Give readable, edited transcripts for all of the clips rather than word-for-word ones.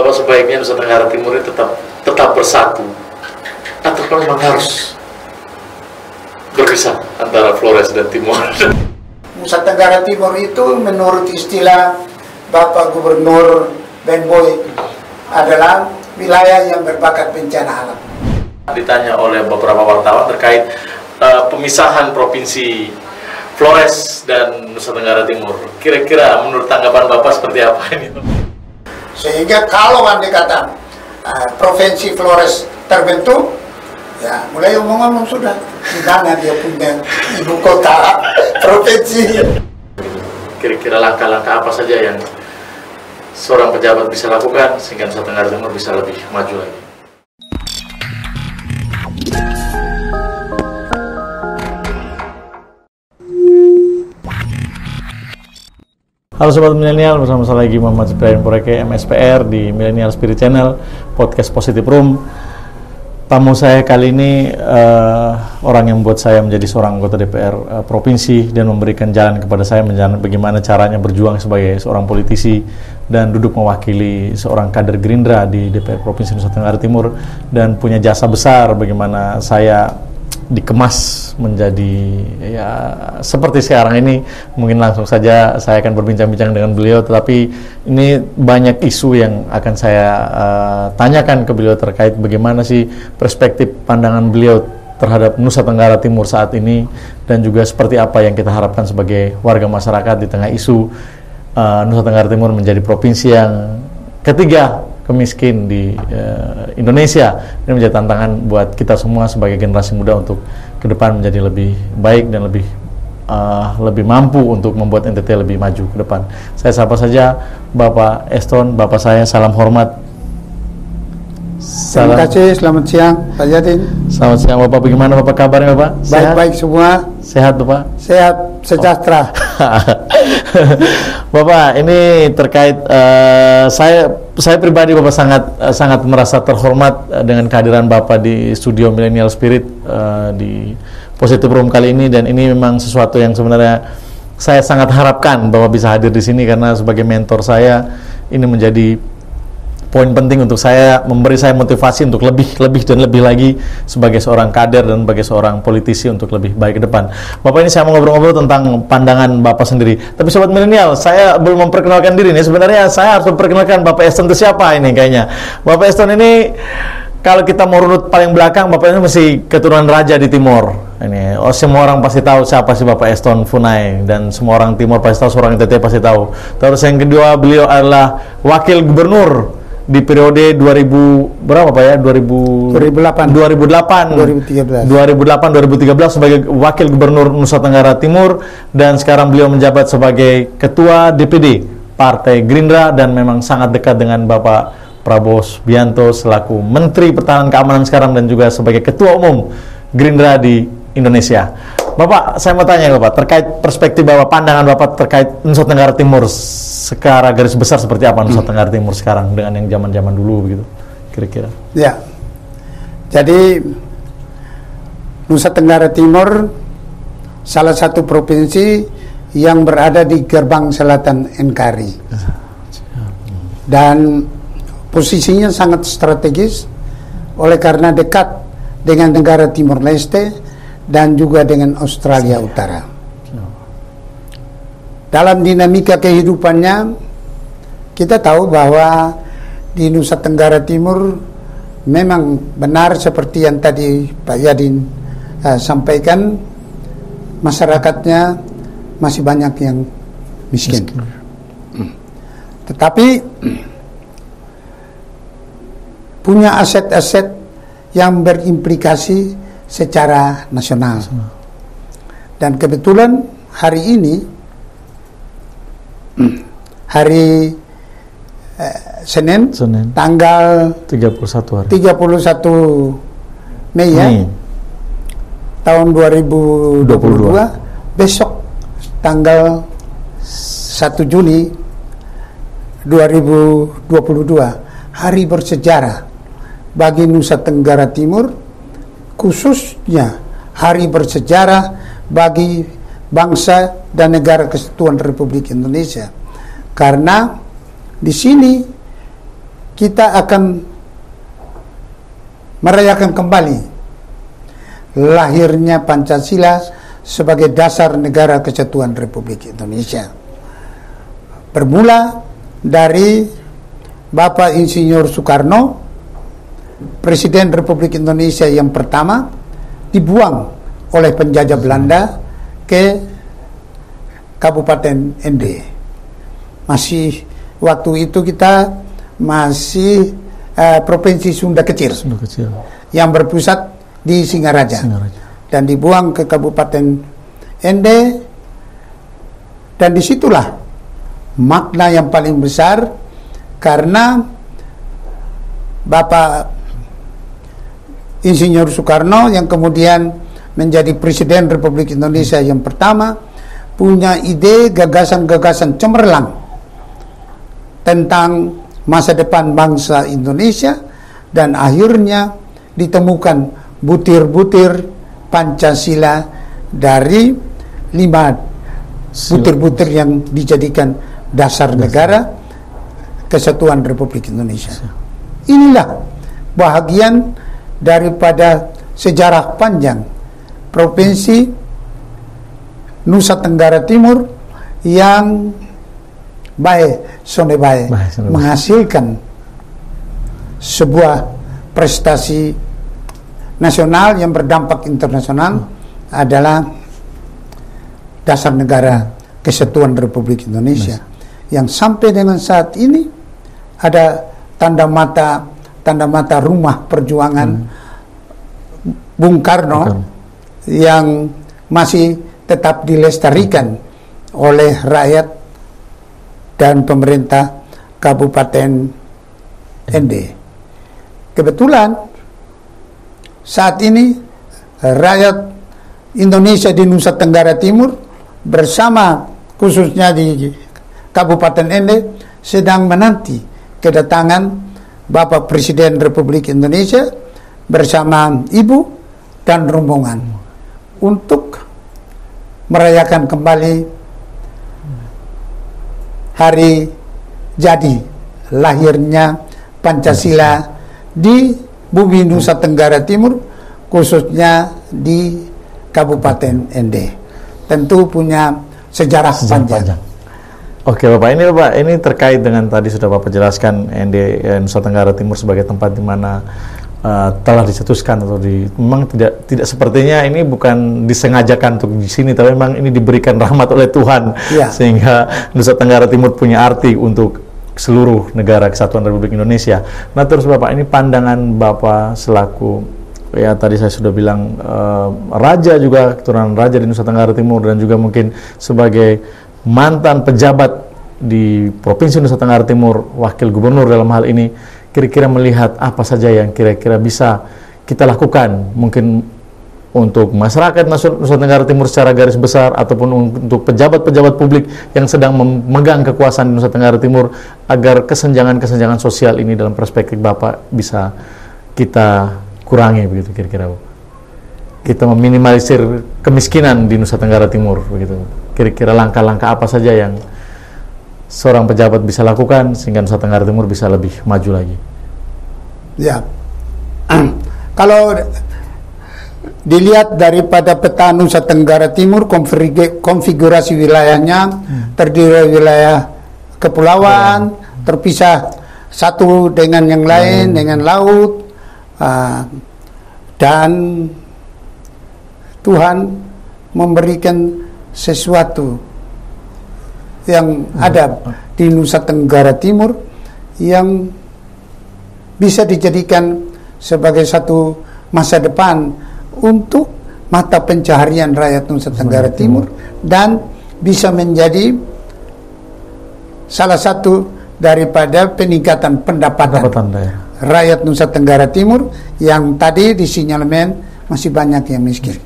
Bapak sebaiknya Nusa Tenggara Timur ini tetap bersatu, atau memang harus berpisah antara Flores dan Timor? Nusa Tenggara Timur itu menurut istilah Bapak Gubernur Ben Boy adalah wilayah yang berbakat bencana alam. Ditanya oleh beberapa wartawan terkait pemisahan provinsi Flores dan Nusa Tenggara Timur, kira-kira menurut tanggapan Bapak seperti apa ini? Sehingga kalau andai kata provinsi Flores terbentuk, ya mulai ngomong-ngomong sudah di mana dia punya ibu kota provinsi. Kira-kira langkah-langkah apa saja yang seorang pejabat bisa lakukan sehingga Nusa Tenggara Timur bisa lebih maju lagi? Halo Sobat Milenial, bersama saya lagi Muhammad Ibrahim Poreke, MSPR di Millennial Spirit Channel, podcast Positive Room. Tamu saya kali ini orang yang membuat saya menjadi seorang anggota DPR provinsi dan memberikan jalan kepada saya bagaimana caranya berjuang sebagai seorang politisi dan duduk mewakili seorang kader Gerindra di DPR Provinsi Nusa Tenggara Timur, dan punya jasa besar bagaimana saya dikemas menjadi ya seperti sekarang ini. Mungkin langsung saja saya akan berbincang-bincang dengan beliau, tetapi ini banyak isu yang akan saya tanyakan ke beliau terkait bagaimana sih perspektif pandangan beliau terhadap Nusa Tenggara Timur saat ini, dan juga seperti apa yang kita harapkan sebagai warga masyarakat di tengah isu Nusa Tenggara Timur menjadi provinsi yang ketiga kemiskin di Indonesia. Ini menjadi tantangan buat kita semua sebagai generasi muda untuk ke depan menjadi lebih baik dan lebih mampu untuk membuat NTT lebih maju ke depan. Saya sapa saja Bapak Eston. Bapak saya, salam hormat. Terima kasih, selamat siang Pak Yadin. Selamat siang Bapak, bagaimana Bapak kabarnya Bapak? Baik-baik semua. Sehat Bapak? Sehat, sejahtera. Bapak, ini terkait saya pribadi Bapak sangat merasa terhormat dengan kehadiran Bapak di studio Millennial Spirit di Positive Room kali ini, dan ini memang sesuatu yang sebenarnya saya sangat harapkan Bapak bisa hadir di sini, karena sebagai mentor saya ini menjadi poin penting untuk saya, memberi saya motivasi untuk lebih dan lebih lagi sebagai seorang kader dan sebagai seorang politisi untuk lebih baik ke depan. Bapak, ini saya mau ngobrol-ngobrol tentang pandangan Bapak sendiri. Tapi Sobat Milenial, saya belum memperkenalkan diri nih. Sebenarnya saya harus memperkenalkan Bapak Eston itu siapa ini kayaknya. Bapak Eston ini, kalau kita mau runut paling belakang, Bapak ini masih keturunan raja di Timor. Ini, semua orang pasti tahu siapa sih Bapak Eston Funai, dan semua orang Timor pasti tahu, seorang NTT pasti tahu. Terus yang kedua, beliau adalah wakil gubernur di periode 2000 berapa Pak ya? 2008 2013 sebagai wakil gubernur Nusa Tenggara Timur, dan sekarang beliau menjabat sebagai ketua DPD Partai Gerindra, dan memang sangat dekat dengan Bapak Prabowo Subianto selaku Menteri Pertahanan Keamanan sekarang, dan juga sebagai ketua umum Gerindra di Indonesia. Bapak, saya mau tanya Bapak terkait perspektif Bapak, pandangan Bapak terkait Nusa Tenggara Timur secara garis besar seperti apa Nusa Tenggara Timur sekarang dengan yang zaman-zaman dulu begitu kira-kira. Ya. Jadi Nusa Tenggara Timur salah satu provinsi yang berada di gerbang selatan NKRI. Dan posisinya sangat strategis oleh karena dekat dengan negara Timor Leste dan juga dengan Australia Utara. Dalam dinamika kehidupannya, kita tahu bahwa di Nusa Tenggara Timur memang benar seperti yang tadi Pak Yadin sampaikan, masyarakatnya masih banyak yang miskin. Tetapi punya aset-aset yang berimplikasi secara nasional. Dan kebetulan hari ini hari Senin tanggal 31 Mei ya, tahun 2022, besok tanggal 1 Juni 2022, hari bersejarah bagi Nusa Tenggara Timur, khususnya hari bersejarah bagi bangsa dan negara Kesatuan Republik Indonesia, karena di sini kita akan merayakan kembali lahirnya Pancasila sebagai dasar negara kesatuan Republik Indonesia. Bermula dari Bapak Insinyur Soekarno, Presiden Republik Indonesia yang pertama, dibuang oleh penjajah Belanda ke Kabupaten Ende. Masih waktu itu kita masih Provinsi Sunda Kecil, yang berpusat di Singaraja. Dan dibuang ke Kabupaten Ende, dan disitulah makna yang paling besar, karena Bapak Insinyur Soekarno yang kemudian menjadi Presiden Republik Indonesia yang pertama punya ide, gagasan-gagasan cemerlang tentang masa depan bangsa Indonesia, dan akhirnya ditemukan butir-butir Pancasila dari 5 butir-butir yang dijadikan dasar negara kesatuan Republik Indonesia. Inilah bahagian daripada sejarah panjang Provinsi Nusa Tenggara Timur yang menghasilkan sebuah prestasi nasional yang berdampak internasional, adalah dasar negara kesatuan Republik Indonesia, yang sampai dengan saat ini ada tanda mata rumah perjuangan Bung Karno yang masih tetap dilestarikan oleh rakyat dan pemerintah Kabupaten Ende. Kebetulan saat ini rakyat Indonesia di Nusa Tenggara Timur, bersama khususnya di Kabupaten Ende, sedang menanti kedatangan Bapak Presiden Republik Indonesia bersama Ibu dan rombongan untuk merayakan kembali hari jadi lahirnya Pancasila di bumi Nusa Tenggara Timur, khususnya di Kabupaten Ende. Tentu punya sejarah panjang. Oke Bapak, ini terkait dengan tadi sudah Bapak jelaskan Ende Nusa Tenggara Timur sebagai tempat di mana telah dicetuskan atau memang tidak sepertinya ini bukan disengajakan untuk di sini, tapi memang ini diberikan rahmat oleh Tuhan, sehingga Nusa Tenggara Timur punya arti untuk seluruh negara kesatuan Republik Indonesia. Nah terus Bapak, ini pandangan Bapak selaku, ya tadi saya sudah bilang raja, juga keturunan raja di Nusa Tenggara Timur, dan juga mungkin sebagai mantan pejabat di Provinsi Nusa Tenggara Timur, wakil gubernur dalam hal ini, kira-kira melihat apa saja yang kira-kira bisa kita lakukan mungkin untuk masyarakat Nusa Tenggara Timur secara garis besar, ataupun untuk pejabat-pejabat publik yang sedang memegang kekuasaan di Nusa Tenggara Timur, agar kesenjangan-kesenjangan sosial ini dalam perspektif Bapak bisa kita kurangi, begitu kira-kira, kita meminimalisir kemiskinan di Nusa Tenggara Timur, begitu. Kira-kira langkah-langkah apa saja yang seorang pejabat bisa lakukan sehingga Nusa Tenggara Timur bisa lebih maju lagi? Ya, kalau dilihat daripada peta Nusa Tenggara Timur, konfigurasi wilayahnya terdiri dari wilayah kepulauan, terpisah satu dengan yang lain, dengan laut, dan Tuhan memberikan sesuatu yang ada di Nusa Tenggara Timur yang bisa dijadikan sebagai satu masa depan untuk mata pencaharian rakyat Nusa Tenggara Timur, dan bisa menjadi salah satu daripada peningkatan pendapatan rakyat Nusa Tenggara Timur yang tadi disinyalmen masih banyak yang miskin.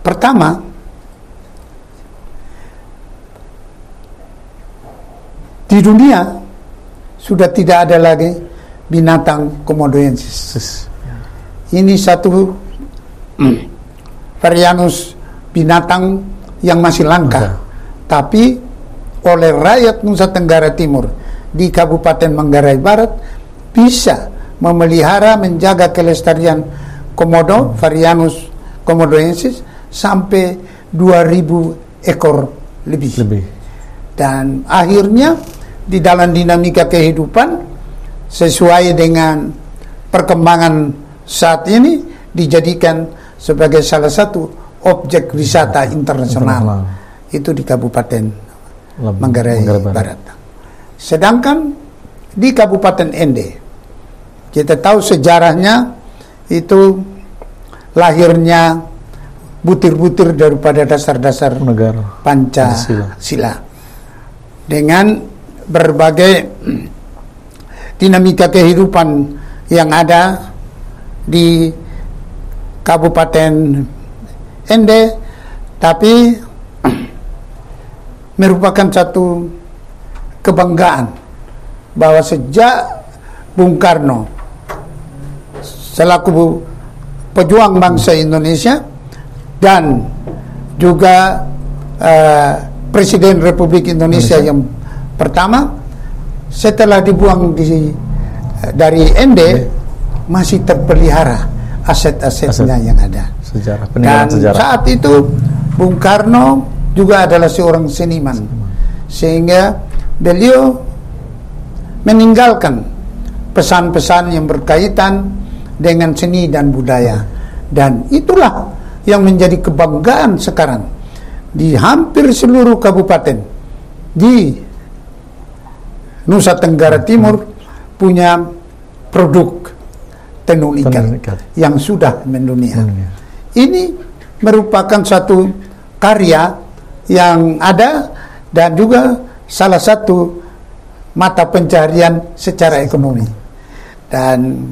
Pertama, di dunia sudah tidak ada lagi binatang komodoensis. Ini satu varianus binatang yang masih langka, tapi oleh rakyat Nusa Tenggara Timur di Kabupaten Manggarai Barat bisa memelihara, menjaga kelestarian komodo Varianus komodoensis sampai 2000 ekor lebih. Dan akhirnya di dalam dinamika kehidupan sesuai dengan perkembangan saat ini dijadikan sebagai salah satu objek wisata internasional. Itu di Kabupaten Manggarai Barat. Sedangkan di Kabupaten Ende, kita tahu sejarahnya itu lahirnya butir-butir daripada dasar-dasar Pancasila dengan berbagai dinamika kehidupan yang ada di Kabupaten Ende, tapi merupakan satu kebanggaan bahwa sejak Bung Karno selaku pejuang bangsa Indonesia dan juga Presiden Republik Indonesia yang pertama, setelah dibuang dari Ende masih terpelihara aset-asetnya yang ada. Dan saat itu Bung Karno juga adalah seorang seniman, sehingga beliau meninggalkan pesan-pesan yang berkaitan dengan seni dan budaya, dan itulah yang menjadi kebanggaan sekarang di hampir seluruh kabupaten di Nusa Tenggara Timur punya produk tenun ikat yang sudah mendunia. Ini merupakan satu karya yang ada dan juga salah satu mata pencarian secara ekonomi. Dan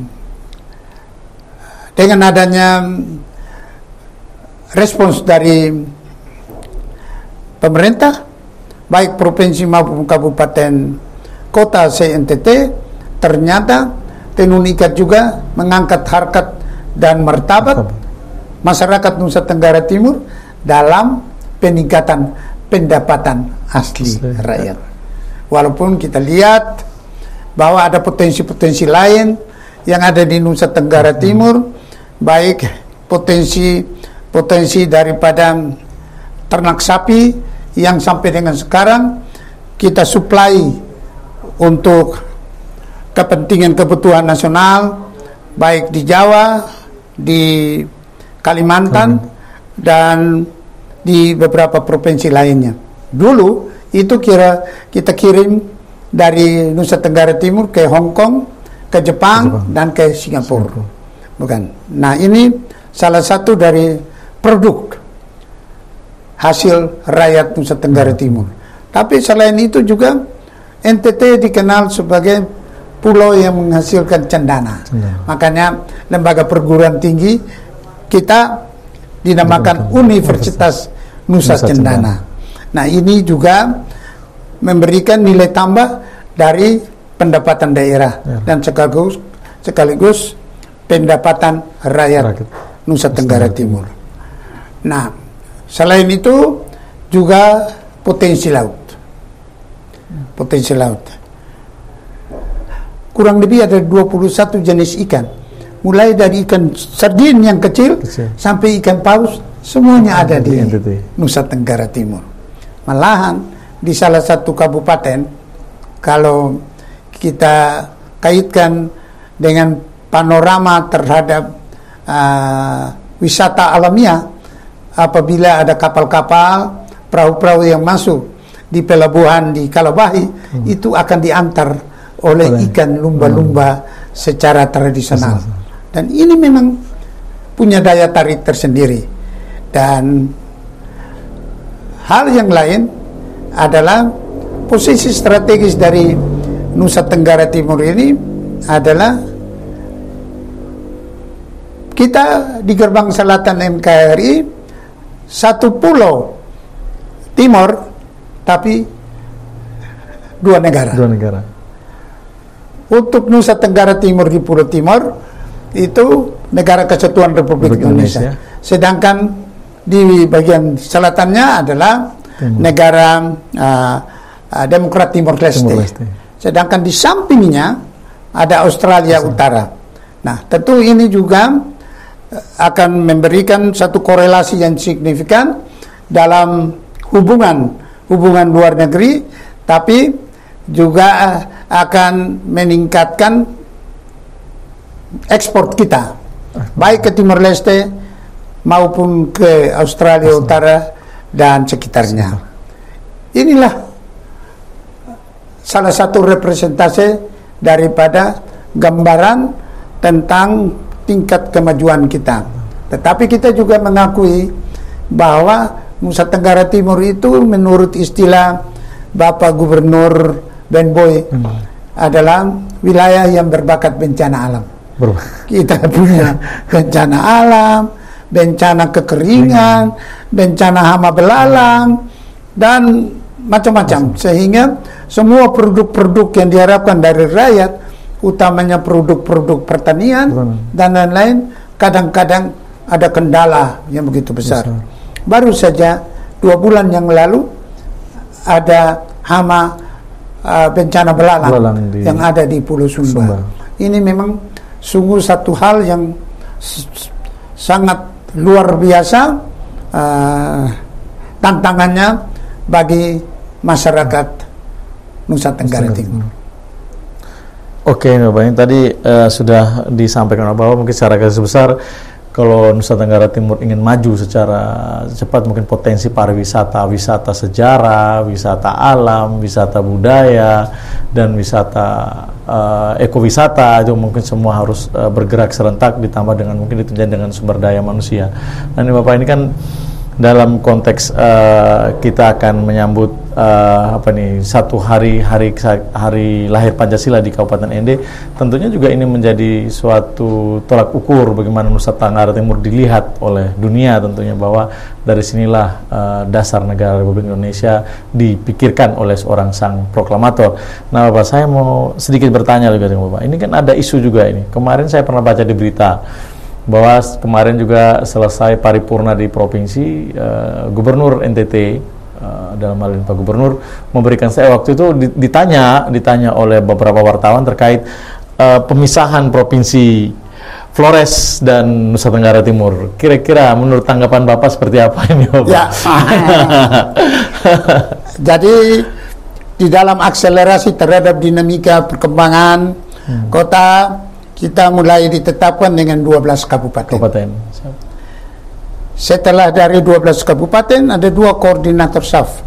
dengan adanya respons dari pemerintah, baik provinsi maupun kabupaten kota se-NTT, ternyata tenun ikat juga mengangkat harkat dan martabat masyarakat Nusa Tenggara Timur dalam peningkatan pendapatan asli rakyat. Walaupun kita lihat bahwa ada potensi-potensi lain yang ada di Nusa Tenggara Timur, baik potensi daripada ternak sapi yang sampai dengan sekarang kita suplai untuk kepentingan kebutuhan nasional, baik di Jawa, di Kalimantan, dan di beberapa provinsi lainnya. Dulu itu kita kirim dari Nusa Tenggara Timur ke Hong Kong, ke Jepang, dan ke Singapura. Bukan. Nah, ini salah satu dari produk hasil rakyat Nusa Tenggara Timur. Tapi selain itu juga NTT dikenal sebagai pulau yang menghasilkan cendana. Makanya lembaga perguruan tinggi kita dinamakan Universitas Nusa Cendana. Nah, ini juga memberikan nilai tambah dari pendapatan daerah dan sekaligus pendapatan rakyat Nusa Tenggara Timur. Nah, selain itu juga potensi laut. Kurang lebih ada 21 jenis ikan. Mulai dari ikan sardin yang kecil sampai ikan paus, semuanya ada di Nusa Tenggara Timur. Malahan di salah satu kabupaten, kalau kita kaitkan dengan panorama terhadap wisata alamiah, apabila ada kapal-kapal, perahu-perahu yang masuk di pelabuhan di Kalabahi, itu akan diantar oleh ikan lumba-lumba secara tradisional. Dan ini memang punya daya tarik tersendiri. Dan hal yang lain adalah posisi strategis dari Nusa Tenggara Timur ini adalah kita di gerbang selatan NKRI satu pulau timur, tapi dua negara. Untuk Nusa Tenggara Timur di Pulau Timur itu negara kesatuan Republik Indonesia. Sedangkan di bagian selatannya adalah negara Demokrat Timor Leste. sedangkan di sampingnya ada Australia Utara. Nah, tentu ini juga akan memberikan satu korelasi yang signifikan dalam hubungan luar negeri, tapi juga akan meningkatkan ekspor kita, baik ke Timor Leste maupun ke Australia Utara dan sekitarnya. Inilah salah satu representasi daripada gambaran tentang tingkat kemajuan kita. Tetapi kita juga mengakui bahwa Nusa Tenggara Timur itu menurut istilah Bapak Gubernur Ben Boy adalah wilayah yang berbakat bencana alam. Kita punya bencana alam, bencana kekeringan, bencana hama belalang, dan macam-macam. Sehingga semua produk-produk yang diharapkan dari rakyat, utamanya produk-produk pertanian dan lain-lain, kadang-kadang ada kendala yang begitu besar. Baru saja 2 bulan yang lalu ada hama bencana belalang yang ada di Pulau Sumba. Ini memang sungguh satu hal yang sangat luar biasa, tantangannya bagi masyarakat Nusa Tenggara Timur. Oke, Bapak, ini tadi sudah disampaikan bahwa mungkin secara garis besar kalau Nusa Tenggara Timur ingin maju secara cepat, mungkin potensi pariwisata, wisata sejarah, wisata alam, wisata budaya, dan wisata ekowisata itu mungkin semua harus bergerak serentak, ditambah dengan mungkin ditunjang dengan sumber daya manusia. Nah, ini Bapak, ini kan dalam konteks kita akan menyambut satu hari lahir Pancasila di Kabupaten Ende, tentunya juga ini menjadi suatu tolak ukur bagaimana Nusa Tenggara Timur dilihat oleh dunia, tentunya bahwa dari sinilah dasar negara Republik Indonesia dipikirkan oleh seorang sang proklamator. Nah, Bapak, saya mau sedikit bertanya juga dengan Bapak. Ini kan ada isu juga ini. Kemarin saya pernah baca di berita bahwa kemarin juga selesai paripurna di provinsi, Gubernur NTT dalam hal ini Pak Gubernur memberikan, saya waktu itu ditanya oleh beberapa wartawan terkait pemisahan provinsi Flores dan Nusa Tenggara Timur. Kira-kira menurut tanggapan Bapak seperti apa ini, Bapak? Ya. Jadi di dalam akselerasi terhadap dinamika perkembangan kota, kita mulai ditetapkan dengan 12 kabupaten. Setelah dari 12 kabupaten ada 2 koordinator SAF.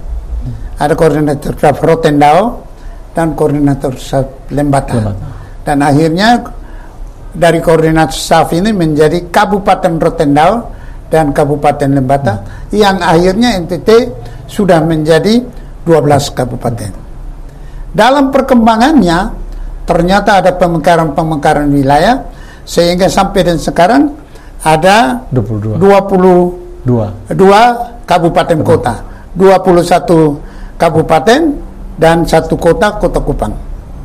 Ada koordinator SAF Rotendao dan koordinator SAF Lembata. Dan akhirnya dari koordinator SAF ini menjadi Kabupaten Rotendao dan Kabupaten Lembata, yang akhirnya NTT sudah menjadi 12 kabupaten. Dalam perkembangannya ternyata ada pemekaran wilayah, sehingga sampai dan sekarang ada 22 kabupaten kota, 21 kabupaten dan 1 kota Kupang.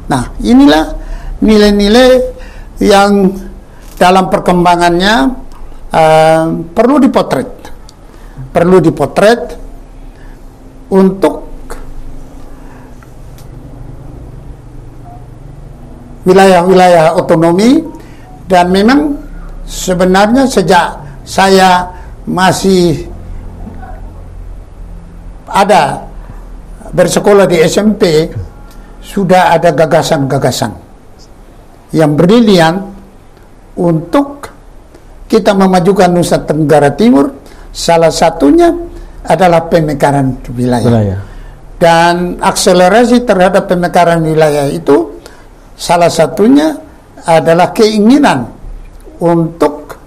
Nah, inilah nilai-nilai yang dalam perkembangannya perlu dipotret untuk wilayah-wilayah otonomi. Dan memang sebenarnya sejak saya masih ada bersekolah di SMP, sudah ada gagasan-gagasan yang brilian untuk kita memajukan Nusa Tenggara Timur. Salah satunya adalah pemekaran wilayah. Dan akselerasi terhadap pemekaran wilayah itu salah satunya adalah keinginan untuk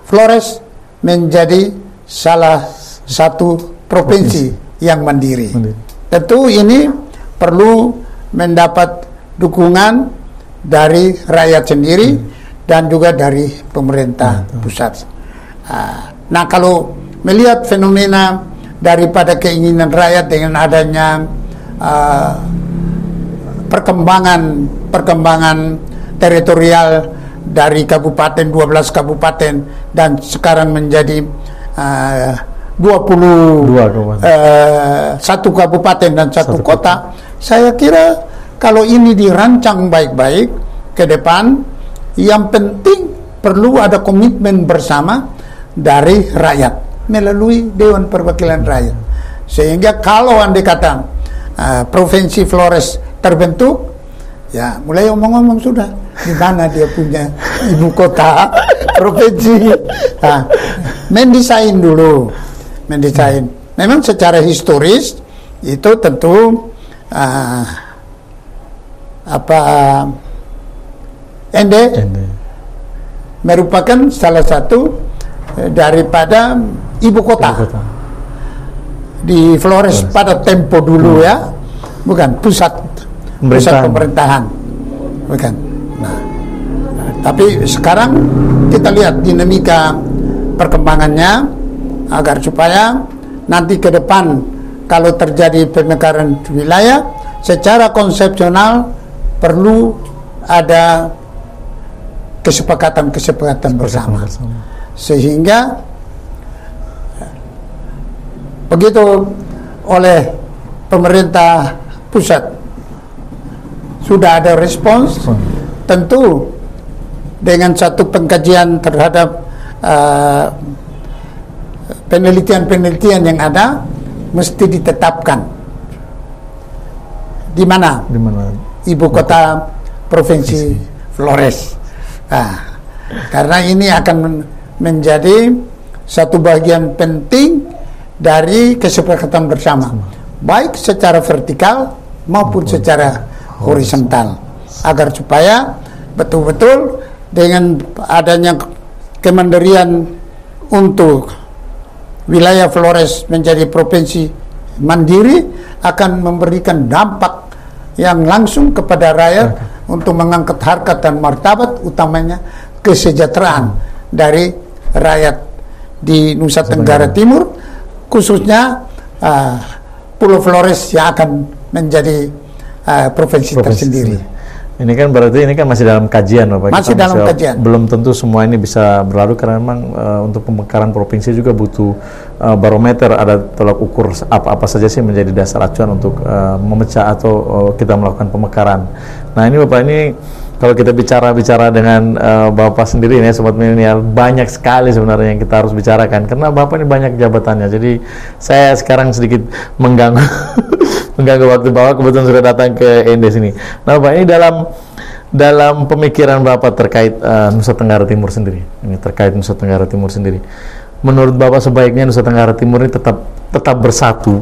Flores menjadi salah satu provinsi yang mandiri. Tentu ini perlu mendapat dukungan dari rakyat sendiri dan juga dari pemerintah pusat. Nah, kalau melihat fenomena daripada keinginan rakyat dengan adanya perkembangan teritorial dari kabupaten, 12 kabupaten dan sekarang menjadi 1 kabupaten dan 1 kota, Saya kira kalau ini dirancang baik-baik ke depan, yang penting perlu ada komitmen bersama dari rakyat melalui Dewan Perwakilan Rakyat. Sehingga kalau andai kata Provinsi Flores terbentuk, ya mulai omong-omong sudah di mana dia punya ibu kota provinsi. Mendesain dulu, mendesain. Memang secara historis itu tentu Ende merupakan salah satu daripada ibu kota di Flores pada tempo dulu ya, bukan pusat pemerintahan, bukan. Nah, tapi sekarang kita lihat dinamika perkembangannya agar supaya nanti ke depan kalau terjadi pemekaran wilayah secara konsepsional perlu ada kesepakatan bersama. Sehingga begitu oleh pemerintah pusat sudah ada respons, tentu dengan satu pengkajian terhadap penelitian-penelitian yang ada mesti ditetapkan di mana ibu kota provinsi Flores. Karena ini akan menjadi satu bagian penting dari kesepakatan bersama, baik secara vertikal maupun secara horizontal, agar supaya betul-betul dengan adanya kemandirian untuk wilayah Flores menjadi provinsi mandiri akan memberikan dampak yang langsung kepada rakyat untuk mengangkat harkat dan martabat, utamanya kesejahteraan dari rakyat di Nusa Tenggara Timur, khususnya Pulau Flores yang akan menjadi provinsi tersendiri. Ini kan berarti ini kan masih dalam kajian, Bapak. Masih dalam kajian. Belum tentu semua ini bisa berlalu karena memang untuk pemekaran provinsi juga butuh barometer, ada tolak ukur apa saja sih menjadi dasar acuan untuk memecah atau kita melakukan pemekaran. Nah ini Bapak, ini kalau kita bicara dengan Bapak sendiri nih, Sobat Milenial, banyak sekali sebenarnya yang kita harus bicarakan karena Bapak ini banyak jabatannya. Jadi saya sekarang sedikit mengganggu mengganggu waktu Bapak, kebetulan sudah datang ke Ende sini. Nah Bapak, ini dalam pemikiran Bapak terkait Nusa Tenggara Timur sendiri, ini terkait Nusa Tenggara Timur sendiri, menurut Bapak sebaiknya Nusa Tenggara Timur ini tetap bersatu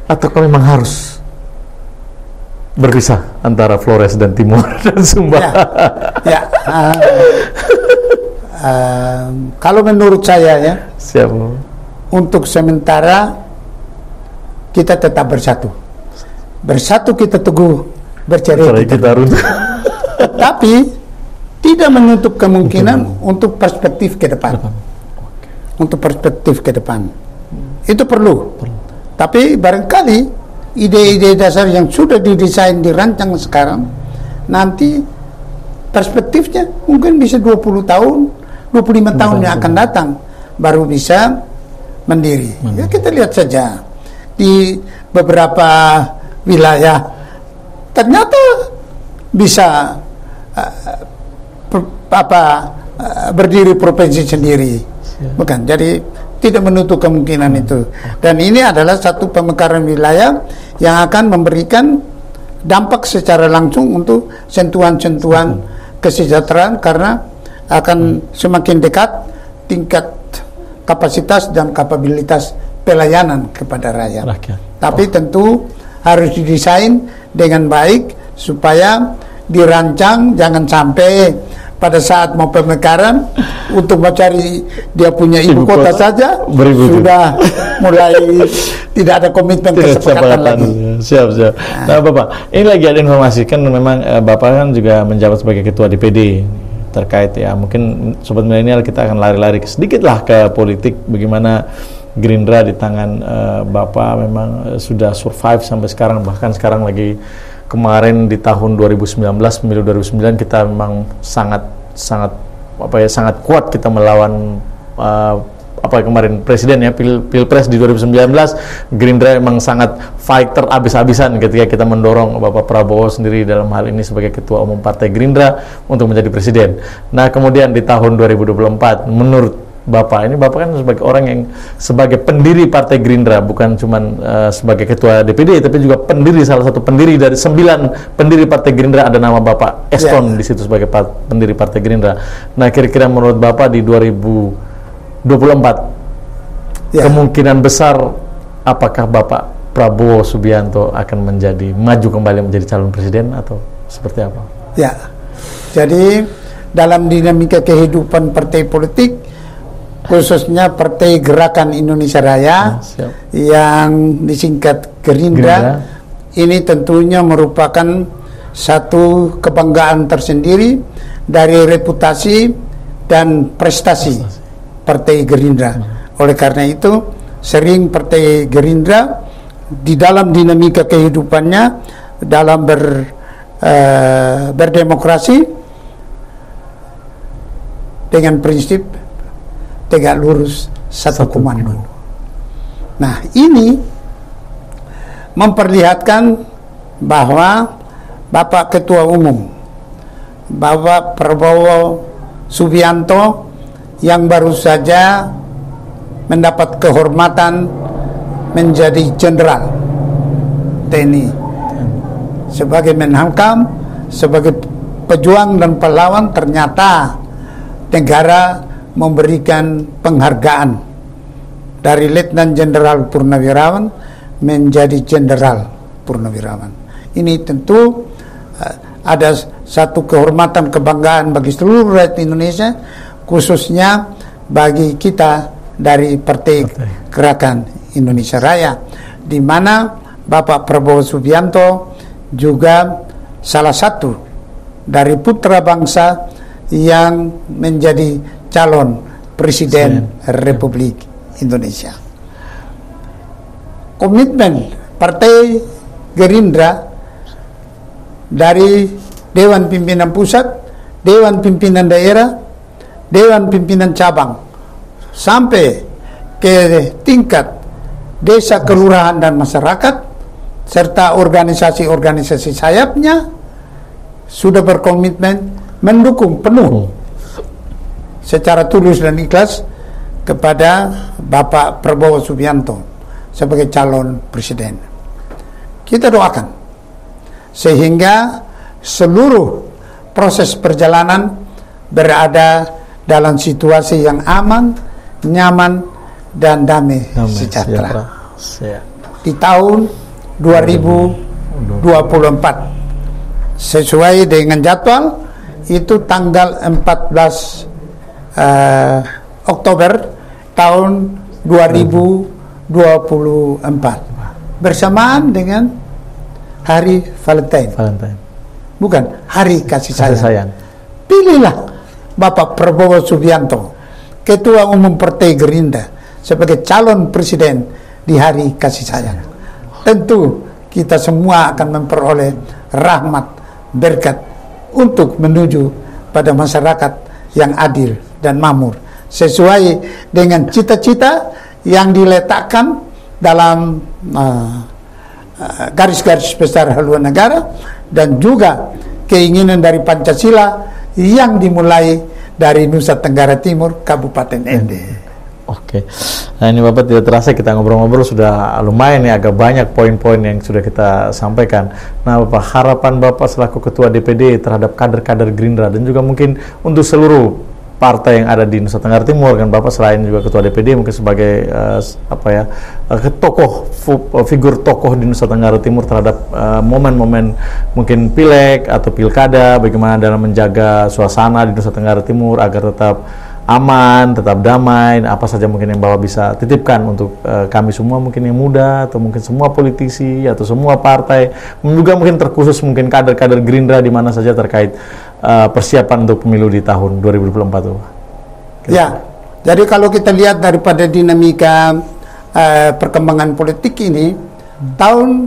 atau memang harus berpisah antara Flores dan Timur dan Sumba? Kalau menurut saya ya, siap. Untuk sementara kita tetap bersatu kita teguh, bercerai kita runtuh. Tapi tidak menutup kemungkinan untuk perspektif ke depan. Untuk perspektif ke depan itu perlu. Tapi barangkali ide-ide dasar yang sudah didesain, dirancang sekarang, nanti perspektifnya mungkin bisa 20 tahun, 25 tahun yang akan datang baru bisa mandiri. Ya kita lihat saja di beberapa wilayah ternyata bisa berdiri provinsi sendiri, bukan? Jadi tidak menutup kemungkinan itu. Dan ini adalah satu pemekaran wilayah yang akan memberikan dampak secara langsung untuk sentuhan-sentuhan kesejahteraan, karena akan semakin dekat tingkat kapasitas dan kapabilitas pelayanan kepada rakyat. Tapi tentu harus didesain dengan baik supaya dirancang, jangan sampai pada saat mau pemekaran untuk mencari dia punya ibu kota saja sudah mulai tidak ada komitmen kesepakatan lagi. Siap. Nah Bapak, ini lagi ada informasi kan memang Bapak kan juga menjabat sebagai ketua DPD terkait ya, mungkin Sobat Milenial kita akan lari-lari sedikit lah ke politik, bagaimana Gerindra di tangan Bapak memang sudah survive sampai sekarang, bahkan sekarang lagi kemarin di tahun 2019, pemilu 2009 kita memang sangat kuat kita melawan apa kemarin presiden ya, pilpres di 2019, Gerindra memang sangat fighter abis-abisan ketika kita mendorong Bapak Prabowo sendiri dalam hal ini sebagai ketua umum Partai Gerindra untuk menjadi presiden. Nah kemudian di tahun 2024 menurut Bapak, ini Bapak kan sebagai orang yang sebagai pendiri Partai Gerindra, bukan cuma sebagai ketua DPD, tapi juga pendiri, salah satu pendiri dari 9 pendiri Partai Gerindra, ada nama Bapak Eston di situ sebagai pendiri Partai Gerindra. Nah kira-kira menurut Bapak di 2024 kemungkinan besar apakah Bapak Prabowo Subianto akan maju kembali menjadi calon presiden atau seperti apa? Ya, jadi dalam dinamika kehidupan partai politik, khususnya Partai Gerakan Indonesia Raya yang disingkat Gerindra, ini tentunya merupakan satu kebanggaan tersendiri dari reputasi dan prestasi Partai Gerindra. Oleh karena itu, sering Partai Gerindra di dalam dinamika kehidupannya, dalam berdemokrasi dengan prinsip tegak lurus satu komando. Nah, ini memperlihatkan bahwa Bapak Ketua Umum, Bapak Prabowo Subianto, yang baru saja mendapat kehormatan menjadi jenderal TNI sebagai Menhankam, sebagai pejuang dan pahlawan, ternyata negara memberikan penghargaan dari Letnan Jenderal Purnawirawan menjadi Jenderal Purnawirawan. Ini tentu ada satu kehormatan, kebanggaan bagi seluruh rakyat Indonesia, khususnya bagi kita dari Partai Gerakan Indonesia Raya, di mana Bapak Prabowo Subianto juga salah satu dari putra bangsa yang menjadi calon Presiden Republik Indonesia. Komitmen Partai Gerindra dari Dewan Pimpinan Pusat, Dewan Pimpinan Daerah, Dewan Pimpinan Cabang, sampai ke tingkat desa, kelurahan, dan masyarakat, serta organisasi-organisasi sayapnya, sudah berkomitmen mendukung penuh secara tulus dan ikhlas kepada Bapak Prabowo Subianto sebagai calon presiden. Kita doakan sehingga seluruh proses perjalanan berada dalam situasi yang aman, nyaman, dan damai sejahtera. Di tahun 2024 sesuai dengan jadwal itu tanggal 14 Oktober tahun 2024 bersamaan dengan Hari Valentine. Bukan Hari Kasih Sayang. Pilihlah Bapak Prabowo Subianto, Ketua Umum Partai Gerindra, sebagai calon presiden di Hari Kasih Sayang. Tentu kita semua akan memperoleh rahmat, berkat untuk menuju pada masyarakat yang adil dan makmur, sesuai dengan cita-cita yang diletakkan dalam garis-garis besar haluan negara, dan juga keinginan dari Pancasila yang dimulai dari Nusa Tenggara Timur, Kabupaten Ende. Oke, nah ini Bapak, tidak terasa kita ngobrol-ngobrol sudah lumayan ya, agak banyak poin-poin yang sudah kita sampaikan. Nah Bapak, harapan Bapak selaku Ketua DPD terhadap kader-kader Gerindra dan juga mungkin untuk seluruh partai yang ada di Nusa Tenggara Timur, kan Bapak selain juga Ketua DPD mungkin sebagai figur tokoh di Nusa Tenggara Timur terhadap momen-momen mungkin pileg atau pilkada, bagaimana dalam menjaga suasana di Nusa Tenggara Timur agar tetap aman, tetap damai, apa saja mungkin yang Bapak bisa titipkan untuk kami semua, mungkin yang muda atau mungkin semua politisi atau semua partai, juga mungkin terkhusus mungkin kader-kader Gerindra di mana saja terkait persiapan untuk pemilu di tahun 2024. Ya, jadi kalau kita lihat daripada dinamika perkembangan politik ini, tahun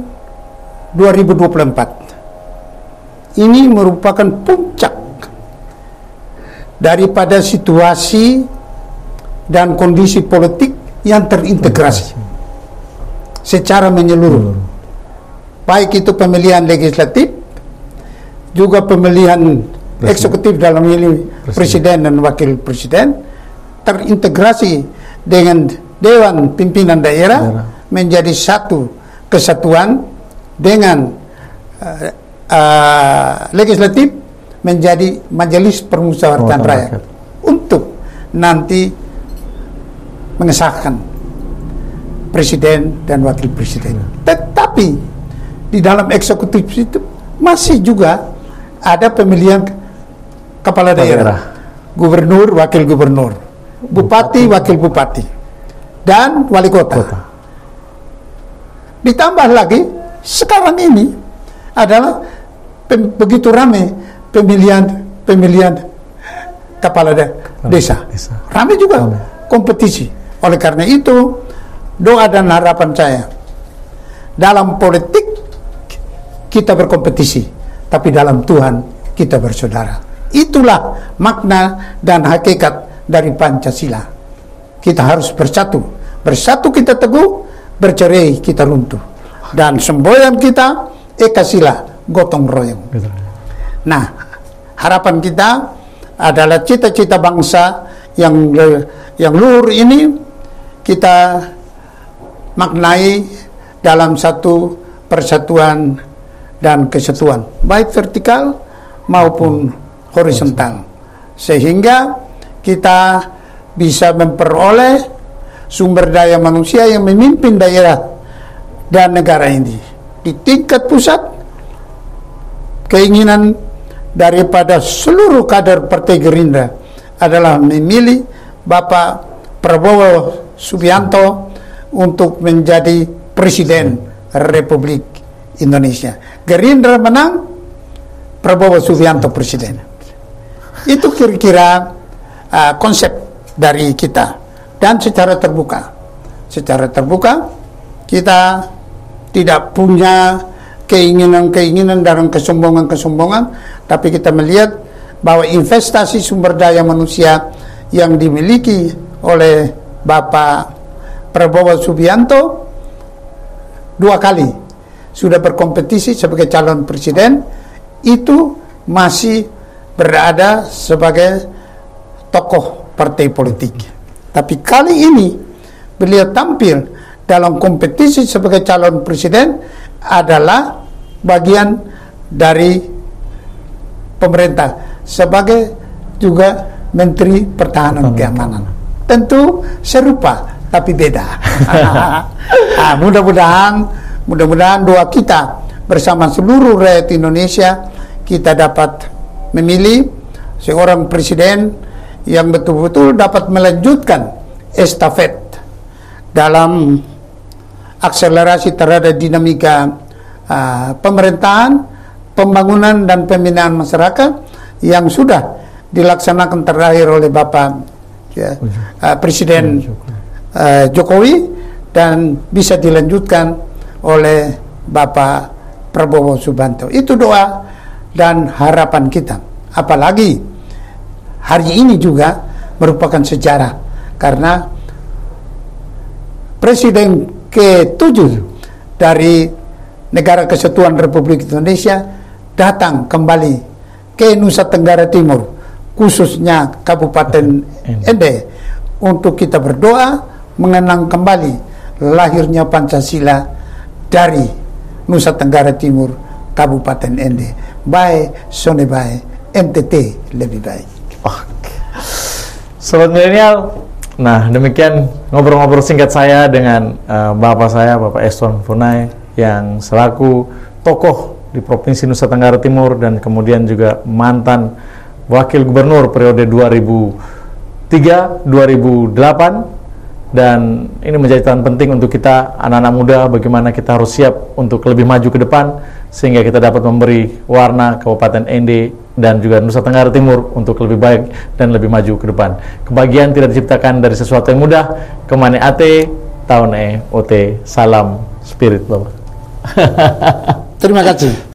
2024 ini merupakan puncak daripada situasi dan kondisi politik yang terintegrasi secara menyeluruh. Baik itu pemilihan legislatif, juga pemilihan eksekutif dalam memilih presiden dan wakil presiden, terintegrasi dengan Dewan Pimpinan Daerah menjadi satu kesatuan dengan legislatif menjadi Majelis Permusyawaratan Rakyat untuk nanti mengesahkan presiden dan wakil presiden. Tetapi di dalam eksekutif itu masih juga ada pemilihan kepala daerah, gubernur, wakil gubernur, bupati, wakil bupati, dan wali kota. Ditambah lagi sekarang ini adalah begitu ramai pemilihan kepala desa. Ramai juga kompetisi. Oleh karena itu, doa dan harapan saya, dalam politik kita berkompetisi, tapi dalam Tuhan kita bersaudara. Itulah makna dan hakikat dari Pancasila. Kita harus bersatu. Bersatu kita teguh, bercerai kita runtuh. Dan semboyan kita, Eka Sila, gotong royong. Nah, harapan kita adalah cita-cita bangsa yang luhur ini kita maknai dalam satu persatuan dan kesatuan, baik vertikal maupun horizontal, sehingga kita bisa memperoleh sumber daya manusia yang memimpin daerah dan negara ini. Di tingkat pusat, keinginan daripada seluruh kader Partai Gerindra adalah memilih Bapak Prabowo Subianto untuk menjadi Presiden Republik Indonesia. Gerindra menang, Prabowo Subianto Presiden. Itu kira-kira konsep dari kita. Dan secara terbuka kita tidak punya keinginan-keinginan dan kesombongan-kesombongan, tapi kita melihat bahwa investasi sumber daya manusia yang dimiliki oleh Bapak Prabowo Subianto 2 kali sudah berkompetisi sebagai calon presiden, itu masih berada sebagai tokoh partai politik. Tapi kali ini beliau tampil dalam kompetisi sebagai calon presiden adalah bagian dari pemerintah sebagai juga Menteri Pertahanan Keamanan. Tentu serupa tapi beda. Mudah-mudahan doa kita bersama seluruh rakyat Indonesia, kita dapat memilih seorang presiden yang betul-betul dapat melanjutkan estafet dalam akselerasi terhadap dinamika pemerintahan, pembangunan dan pembinaan masyarakat yang sudah dilaksanakan terakhir oleh Bapak Presiden Jokowi dan bisa dilanjutkan oleh Bapak Prabowo Subianto. Itu doa dan harapan kita. Apalagi hari ini juga merupakan sejarah karena Presiden ke-7 dari Negara Kesatuan Republik Indonesia datang kembali ke Nusa Tenggara Timur, khususnya Kabupaten Ende, untuk kita berdoa mengenang kembali lahirnya Pancasila dari Nusa Tenggara Timur, Kabupaten Ende. Baik, sone baik, NTT lebih baik. Sobat Milenial, nah demikian ngobrol-ngobrol singkat saya dengan Bapak Eston Funai yang selaku tokoh di Provinsi Nusa Tenggara Timur dan kemudian juga mantan Wakil Gubernur periode 2003-2008. Dan ini menjadi catatan penting untuk kita anak-anak muda, bagaimana kita harus siap untuk lebih maju ke depan sehingga kita dapat memberi warna Kabupaten Ende dan juga Nusa Tenggara Timur untuk lebih baik dan lebih maju ke depan. Kebahagiaan tidak diciptakan dari sesuatu yang mudah. Kemane ate, tahun ote, salam spirit Bapak. Terima kasih.